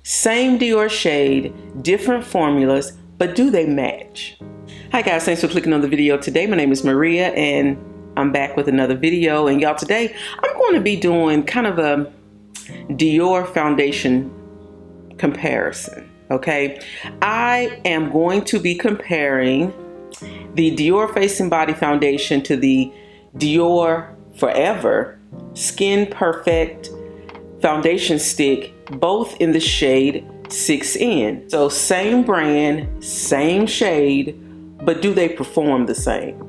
Same Dior shade, different formulas, but do they match? Hi guys, thanks for clicking on the video today. My name is Maria and I'm back with another video. And y'all, today I'm going to be doing kind of a Dior foundation comparison, okay? I am going to be comparing the Dior Face and Body Foundation to the Dior Forever Skin Perfect Foundation Stick, both in the shade 6N. So same brand, same shade, but do they perform the same?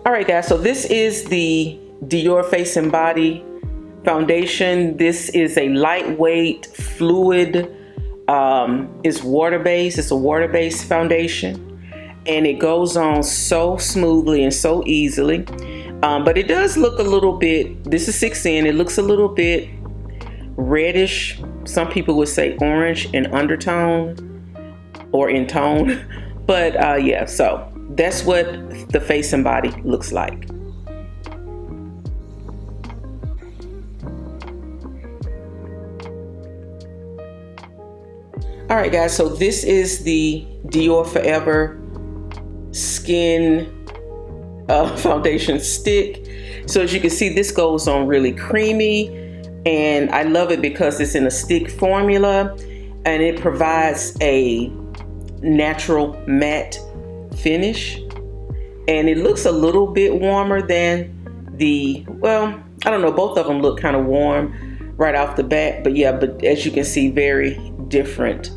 All right guys, so this is the Dior Face and Body Foundation. This is a lightweight, fluid, it's water-based. It's a water-based foundation. And it goes on so smoothly and so easily. But it does look a little bit, this is 6N, it looks a little bit reddish. Some people would say orange in undertone or in tone. But yeah, so that's what the Face and Body looks like. All right guys, so this is the Dior Forever Skin Foundation Stick. So as you can see, this goes on really creamy, and I love it because it's in a stick formula and it provides a natural matte finish, and it looks a little bit warmer than the, well, I don't know, both of them look kind of warm right off the bat, but yeah, but as you can see, very different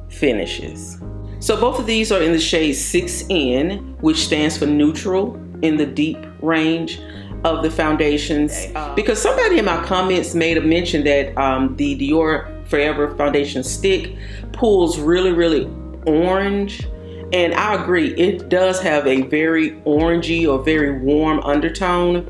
finishes. So both of these are in the shade 6N, which stands for neutral in the deep range of the foundations. Because somebody in my comments made a mention that the Dior Forever Foundation Stick pulls really, really orange. And I agree, it does have a very orangey or very warm undertone.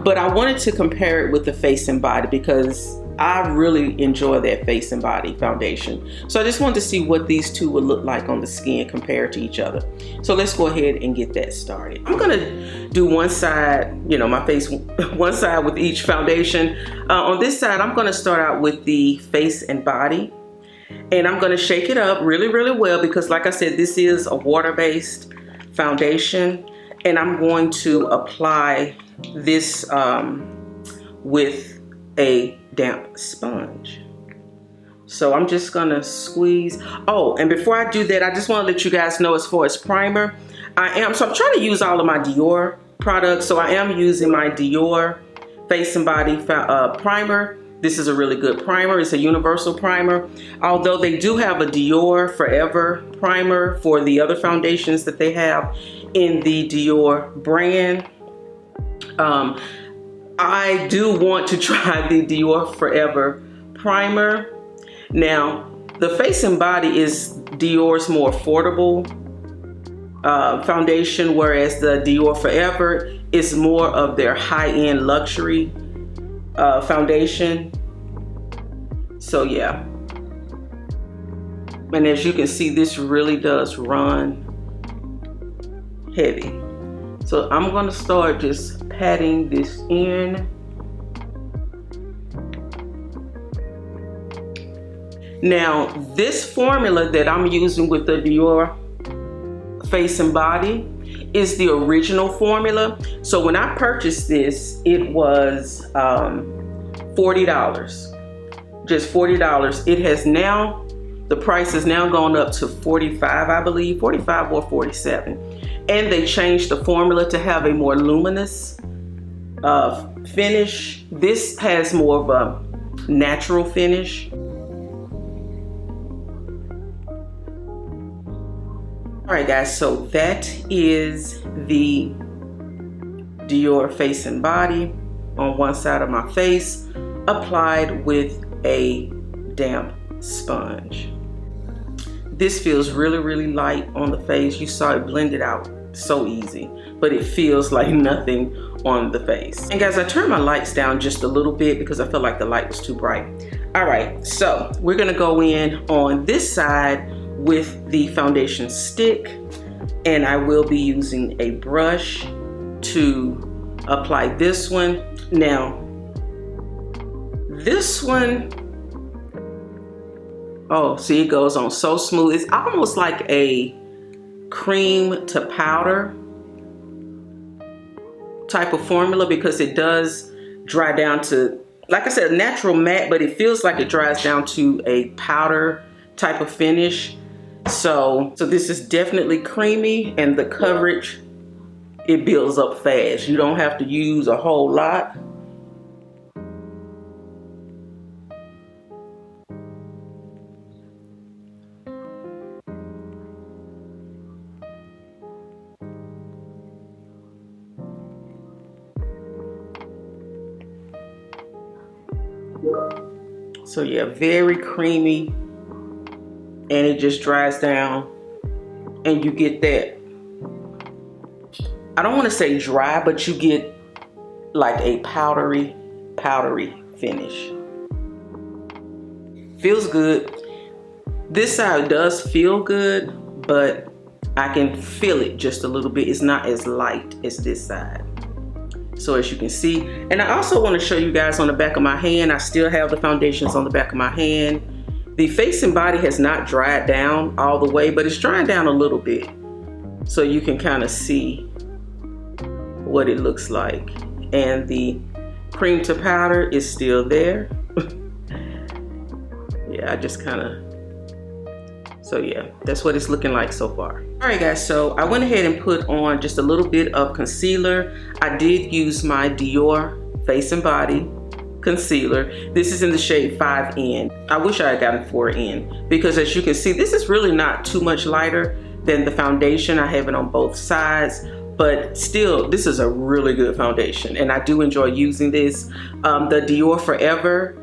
But I wanted to compare it with the Face and Body because I really enjoy that Face and Body foundation. So I just wanted to see what these two would look like on the skin compared to each other. So let's go ahead and get that started. I'm gonna do one side, you know, my face, one side with each foundation. On this side, I'm gonna start out with the Face and Body. And I'm gonna shake it up really, really well because like I said, this is a water-based foundation. And I'm going to apply this with a damp sponge. So I'm just gonna squeeze. Oh, and before I do that, I just want to let you guys know, as far as primer, I'm trying to use all of my Dior products. So I am using my Dior Face and Body primer. This is a really good primer. It's a universal primer. Although they do have a Dior Forever primer for the other foundations that they have in the Dior brand. I do want to try the Dior Forever primer. Now, the Face and Body is Dior's more affordable foundation, whereas the Dior Forever is more of their high-end luxury foundation. So yeah. And as you can see, this really does run heavy. So I'm gonna start just patting this in. Now, this formula that I'm using with the Dior Face and Body is the original formula. So when I purchased this, it was $40, just $40. It has now, the price has now gone up to $45, I believe, $45 or $47. And they changed the formula to have a more luminous finish. This has more of a natural finish. All right guys, so that is the Dior Face and Body on one side of my face, applied with a damp sponge. This feels really, really light on the face. You saw it blended out so easy, but it feels like nothing on the face. And guys, I turned my lights down just a little bit because I felt like the light was too bright. All right, so we're gonna go in on this side with the foundation stick, and I will be using a brush to apply this one. Now, This one, oh, see, it goes on so smooth. It's almost like a cream to powder type of formula, because it does dry down to, like I said, natural matte, but it feels like it dries down to a powder type of finish. So this is definitely creamy, and the coverage, it builds up fast. You don't have to use a whole lot. So yeah, very creamy, and it just dries down, and you get that, I don't want to say dry, but you get like a powdery finish. Feels good. This side does feel good, but I can feel it just a little bit. It's not as light as this side. So as you can see, and I also want to show you guys on the back of my hand, I still have the foundations on the back of my hand. The face and body has not dried down all the way, but it's drying down a little bit. So you can kind of see what it looks like. And the cream to powder is still there. Yeah, I just kind of, so yeah, that's what it's looking like so far. All right guys, so I went ahead and put on just a little bit of concealer. I did use my Dior Face and Body concealer. This is in the shade 5N. I wish I had gotten 4N, because as you can see, this is really not too much lighter than the foundation. I have it on both sides, but still, this is a really good foundation, and I do enjoy using this. The Dior Forever,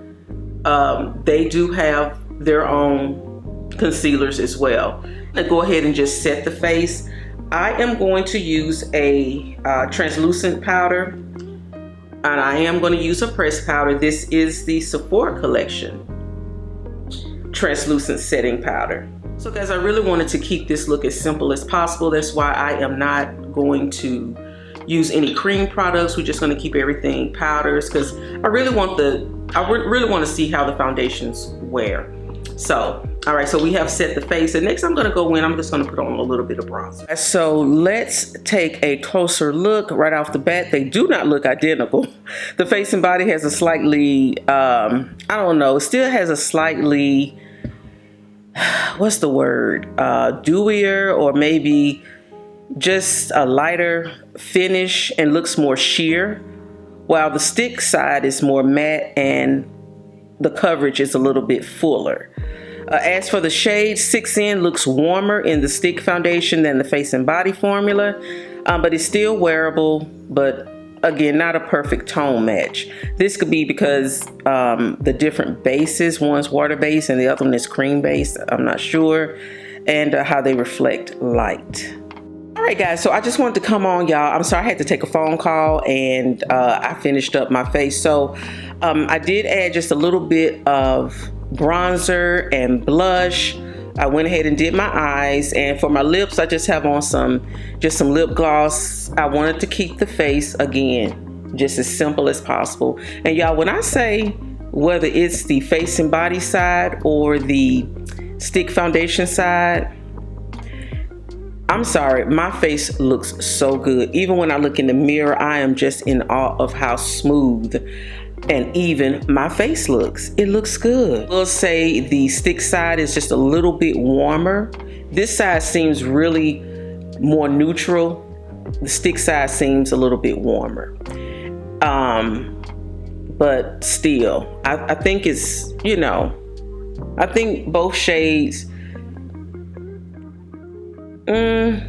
they do have their own concealers as well. I'm gonna go ahead and just set the face. I am going to use a translucent powder, and I am going to use a pressed powder. This is the Sephora collection translucent setting powder. So guys, I really wanted to keep this look as simple as possible. That's why I am not going to use any cream products. We're just going to keep everything powders, because I really want to see how the foundations wear. So, all right, so we have set the face, and next I'm gonna go in, I'm just gonna put on a little bit of bronzer. So let's take a closer look right off the bat. They do not look identical. The face and body has a slightly, I don't know, it still has a slightly, what's the word, dewier, or maybe just a lighter finish and looks more sheer, while the stick side is more matte and the coverage is a little bit fuller. As for the shade, 6N looks warmer in the stick foundation than the face and body formula, but it's still wearable, but again, not a perfect tone match. This could be because the different bases, one's water based and the other one is cream based, I'm not sure, and how they reflect light. All right guys, so I just wanted to come on, y'all. I'm sorry I had to take a phone call, and I finished up my face. So I did add just a little bit of bronzer and blush. I went ahead and did my eyes, and for my lips, I just have on some lip gloss. I wanted to keep the face, again, just as simple as possible. And y'all, when I say whether it's the face and body side or the stick foundation side, I'm sorry, my face looks so good. Even when I look in the mirror, I am just in awe of how smooth and even my face looks. It looks good. We'll say the stick side is just a little bit warmer. This side seems really more neutral. The stick side seems a little bit warmer. But still, I think it's, you know, I think both shades, I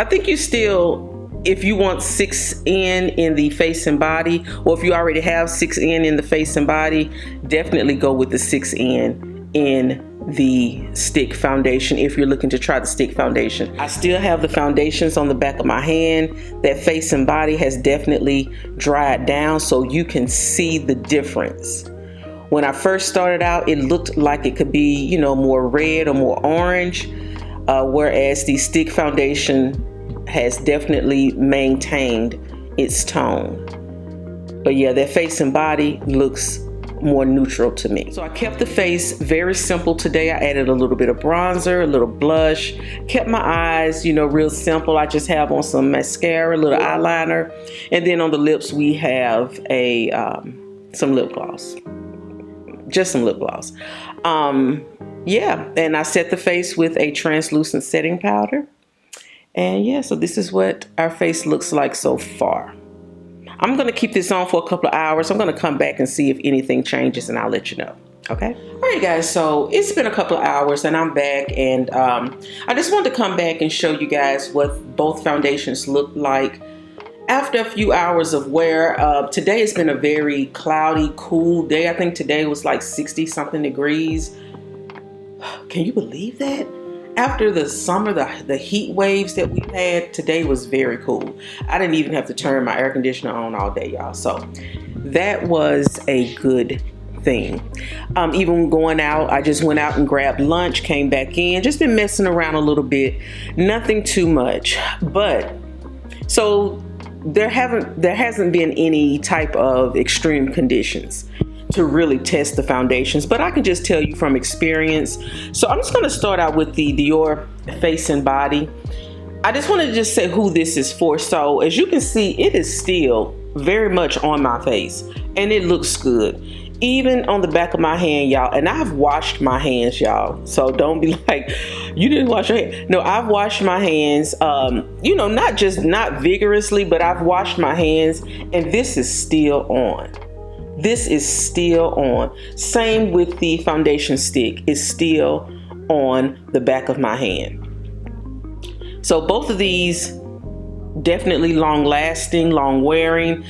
think you still, if you want 6N in the face and body, or if you already have 6N in the face and body, definitely go with the 6N in the stick foundation if you're looking to try the stick foundation. I still have the foundations on the back of my hand. That face and body has definitely dried down, so you can see the difference. When I first started out, it looked like it could be, you know, more red or more orange, whereas the stick foundation has definitely maintained its tone. But yeah, that face and body looks more neutral to me. So I kept the face very simple today. I added a little bit of bronzer, a little blush, kept my eyes, real simple. I just have on some mascara, a little eyeliner, and then on the lips we have some lip gloss. Just some lip gloss. And I set the face with a translucent setting powder. And so this is what our face looks like so far. I'm going to keep this on for a couple of hours. I'm going to come back and see if anything changes, and I'll let you know. Okay. All right, guys. So it's been a couple of hours and I'm back, and I just wanted to come back and show you guys what both foundations look like after a few hours of wear. Today has been a very cloudy, cool day. I think today was like 60 something degrees. Can you believe that? After the summer, the heat waves that we've had, today was very cool. I didn't even have to turn my air conditioner on all day, y'all. So that was a good thing. Even going out, I just went out and grabbed lunch, came back in, just been messing around a little bit. Nothing too much. But so there hasn't been any type of extreme conditions to really test the foundations, but I can just tell you from experience. So I'm just going to start out with the Dior Face and Body. I just want to just say who this is for. So as you can see, it is still very much on my face and it looks good. Even on the back of my hand, y'all, and I've washed my hands, y'all. So don't be like, you didn't wash your hands. No, I've washed my hands, not vigorously, but I've washed my hands and this is still on. This is still on. Same with the foundation stick. It's still on the back of my hand. So both of these definitely long lasting, long wearing.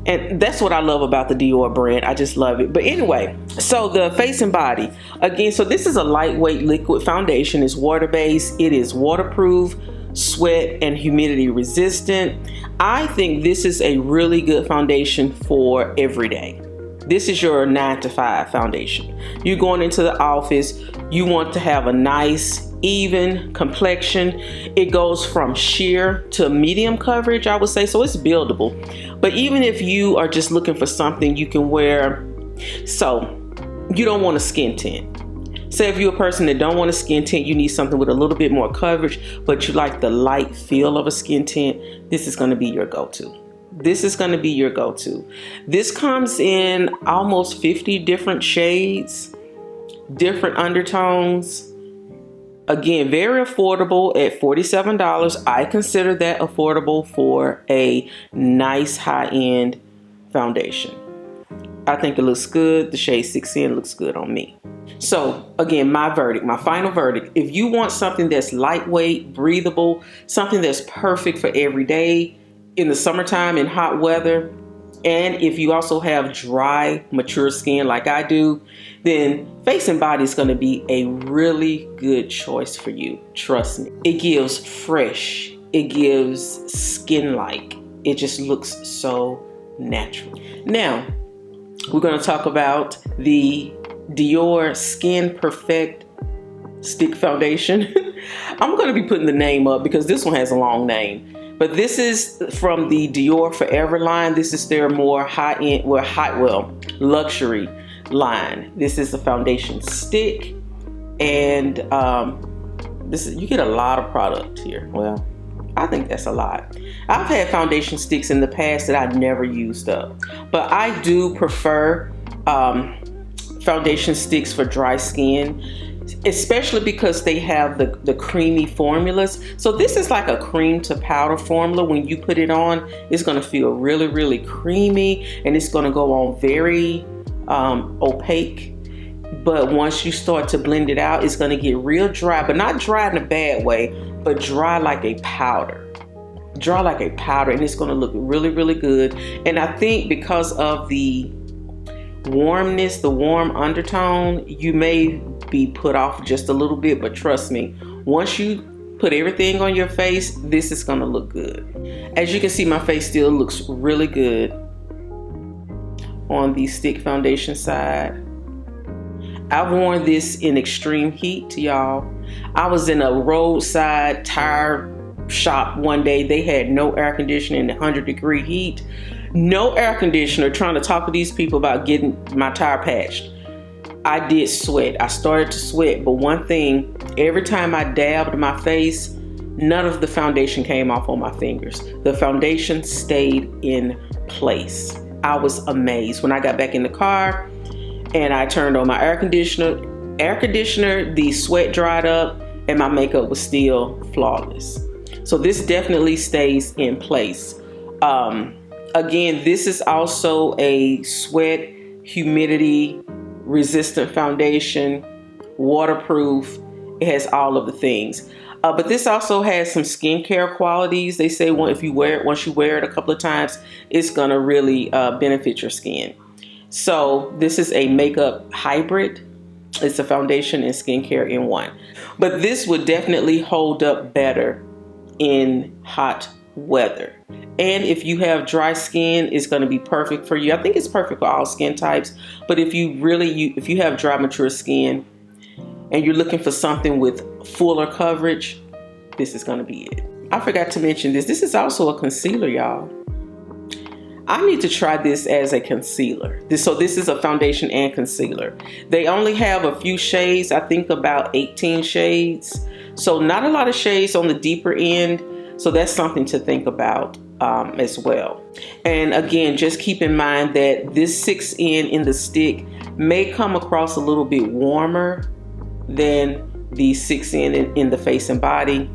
And that's what I love about the Dior brand. I just love it. But anyway, so the Face and Body. Again, so this is a lightweight liquid foundation. It's water-based. It is waterproof, sweat, and humidity resistant. I think this is a really good foundation for every day. This is your 9 to 5 foundation. You're going into the office. You want to have a nice, even complexion. It goes from sheer to medium coverage, I would say. So it's buildable. But even if you are just looking for something you can wear, so you don't want a skin tint. Say if you're a person that don't want a skin tint, you need something with a little bit more coverage, but you like the light feel of a skin tint, this is going to be your go-to. This is going to be your go-to. This comes in almost 50 different shades, different undertones. Again, very affordable at $47. I consider that affordable for a nice high-end foundation. I think it looks good. The shade 6N looks good on me. So again, my final verdict, if you want something that's lightweight, breathable, something that's perfect for every day, in the summertime in hot weather, and if you also have dry, mature skin like I do, then Face and Body is going to be a really good choice for you. Trust me. It gives fresh. It gives skin-like. It just looks so natural. Now, we're going to talk about the Dior Skin Perfect Stick Foundation. I'm going to be putting the name up because this one has a long name. But this is from the Dior Forever line. This is their more high-end, luxury line. This is the foundation stick, and you get a lot of product here. Well, I think that's a lot. I've had foundation sticks in the past that I never used up, but I do prefer foundation sticks for dry skin, especially because they have the creamy formulas. So this is like a cream to powder formula. When you put it on, it's going to feel really, really creamy, and it's going to go on very opaque. But once you start to blend it out, it's going to get real dry, but not dry in a bad way, but dry like a powder. Dry like a powder, and it's going to look really, really good. And I think because of the warmness, the warm undertone, you may be put off just a little bit, but trust me, once you put everything on your face, this is going to look good. As you can see, my face still looks really good on the stick foundation side. I've worn this in extreme heat, y'all. I was in a roadside tire shop one day. They had no air conditioning in 100-degree heat. No air conditioner, trying to talk to these people about getting my tire patched. I did sweat. I started to sweat, but one thing, every time I dabbed my face, none of the foundation came off on my fingers. The foundation stayed in place. I was amazed. When I got back in the car and I turned on my air conditioner, the sweat dried up and my makeup was still flawless. So this definitely stays in place. Again, this is also a sweat, humidity resistant foundation, waterproof. It has all of the things. But this also has some skincare qualities. They say once you wear it a couple of times, it's gonna really benefit your skin. So this is a makeup hybrid. It's a foundation and skincare in one. But this would definitely hold up better in hot weather. And if you have dry skin, it's going to be perfect for you. I think it's perfect for all skin types. But if you have dry, mature skin and you're looking for something with fuller coverage, this is going to be it. I forgot to mention this. This is also a concealer, y'all. I need to try this as a concealer. So this is a foundation and concealer. They only have a few shades, I think about 18 shades. So not a lot of shades on the deeper end. So that's something to think about as well. And again, just keep in mind that this 6N in the stick may come across a little bit warmer than the 6N in the face and body,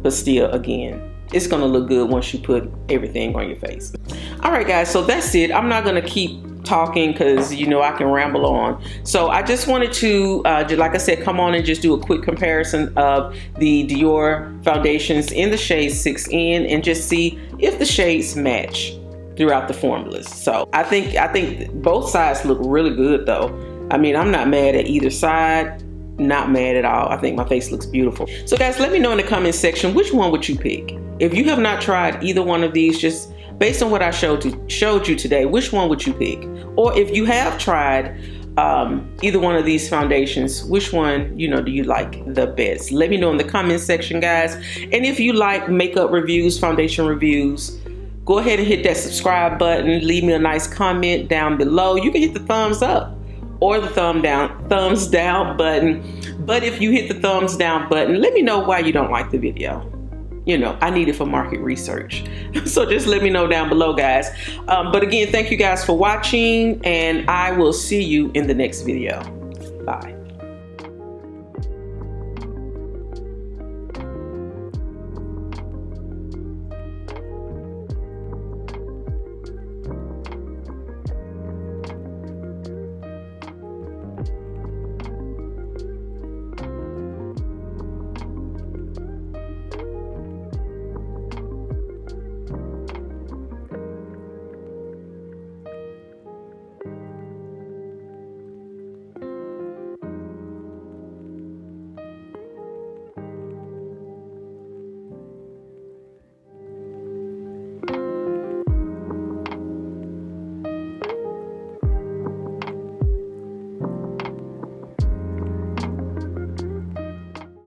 but still, again, it's gonna look good once you put everything on your face. All right, guys, so that's it. I'm not gonna keep talking because you know I can ramble on. So I just wanted to, like I said, come on and just do a quick comparison of the Dior foundations in the shade 6N and just see if the shades match throughout the formulas. So I think both sides look really good though. I mean, I'm not mad at either side. Not mad at all. I think my face looks beautiful. So guys, let me know in the comment section, which one would you pick? If you have not tried either one of these, just based on what I showed you today, which one would you pick? Or if you have tried either one of these foundations, which one, do you like the best? Let me know in the comment section, guys. And if you like makeup reviews, foundation reviews, go ahead and hit that subscribe button. Leave me a nice comment down below. You can hit the thumbs up or the thumbs down button. But if you hit the thumbs down button, let me know why you don't like the video. I need it for market research. So just let me know down below, guys. But again, thank you guys for watching, and I will see you in the next video. Bye.